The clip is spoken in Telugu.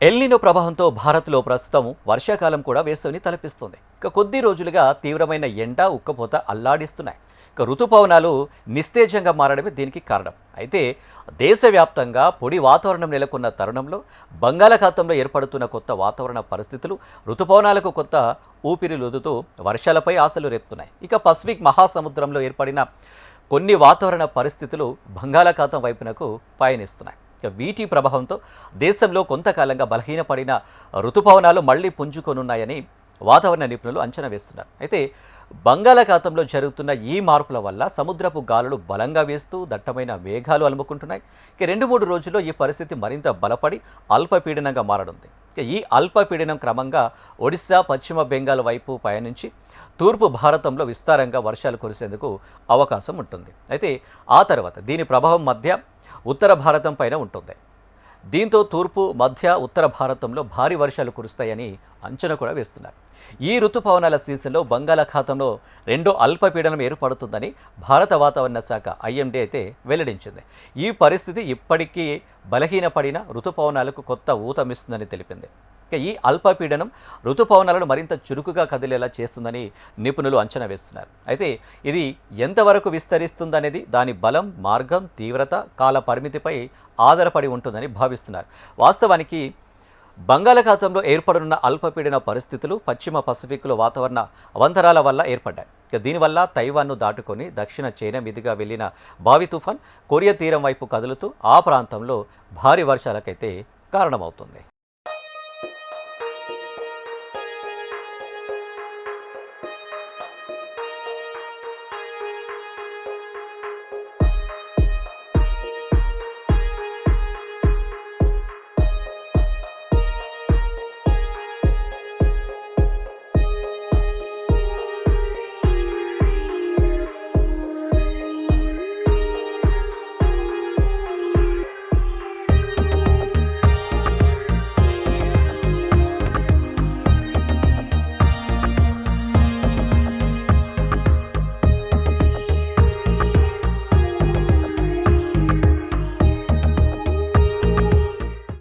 ఎల్నినో ప్రభావంతో భారత్లో ప్రస్తుతం వర్షాకాలం కూడా వేసవిని తలపిస్తుంది. కొద్ది రోజులుగా తీవ్రమైన ఎండ, ఉక్కపోత అల్లాడిస్తున్నాయి. ఋతుపవనాలు నిస్తేజంగా మారడమే దీనికి కారణం. అయితే దేశవ్యాప్తంగా పొడి వాతావరణం నెలకొన్న తరుణంలో బంగాళాఖాతంలో ఏర్పడుతున్న కొత్త వాతావరణ పరిస్థితులు ఋతుపవనాలకు కొత్త ఊపిరిలూదుతూ వర్షాలపై ఆశలు రేపుతున్నాయి. పసిఫిక్ మహాసముద్రంలో ఏర్పడిన కొన్ని వాతావరణ పరిస్థితులు బంగాళాఖాతం వైపునకు పయనిస్తున్నాయి. వీటి ప్రభావంతో దేశంలో కొంతకాలంగా బలహీనపడిన ఋతుపవనాలు మళ్లీ పుంజుకొనున్నాయని వాతావరణ నిపుణులు అంచనా వేస్తున్నారు. అయితే బంగాళాఖాతంలో జరుగుతున్న ఈ మార్పుల వల్ల సముద్రపు గాలులు బలంగా వేస్తూ దట్టమైన మేఘాలు అలుముకుంటున్నాయి. 2-3 రోజుల్లో ఈ పరిస్థితి మరింత బలపడి అల్పపీడనంగా మారనుంది. ఈ అల్పపీడనం క్రమంగా ఒడిశా, పశ్చిమ బెంగాల్ వైపు పయనించి తూర్పు భారతంలో విస్తారంగా వర్షాలు కురిసేందుకు అవకాశం ఉంటుంది. అయితే ఆ తర్వాత దీని ప్రభావం మధ్య ఉత్తర భారతం పైన ఉంటుంది. దీంతో తూర్పు, మధ్య, ఉత్తర భారతంలో భారీ వర్షాలు కురుస్తాయని అంచనా కూడా వేస్తున్నారు. ఈ ఋతుపవనాల సీజన్లో బంగాళాఖాతంలో రెండో అల్పపీడనం ఏర్పడుతుందని భారత వాతావరణ శాఖ IMD అయితే వెల్లడించింది. ఈ పరిస్థితి ఇప్పటికీ బలహీనపడిన ఋతుపవనాలకు కొత్త ఊతమిస్తుందని తెలిపింది. ఈ అల్పపీడనం ఋతుపవనాలను మరింత చురుకుగా కదిలేలా చేస్తుందని నిపుణులు అంచనా వేస్తున్నారు. అయితే ఇది ఎంతవరకు విస్తరిస్తుందనేది దాని బలం, మార్గం, తీవ్రత, కాల పరిమితిపై ఆధారపడి ఉంటుందని భావిస్తున్నారు. వాస్తవానికి బంగాళాఖాతంలో ఏర్పడనున్న అల్పపీడన పరిస్థితులు పశ్చిమ పసిఫిక్లో వాతావరణ అవంతరాల వల్ల ఏర్పడ్డాయి. దీనివల్ల తైవాన్ను దాటుకొని దక్షిణ చైనా మీదుగా వెళ్లిన బావి తుఫాన్ కొరియా తీరం వైపు కదులుతూ ఆ ప్రాంతంలో భారీ వర్షాలకైతే కారణమవుతుంది.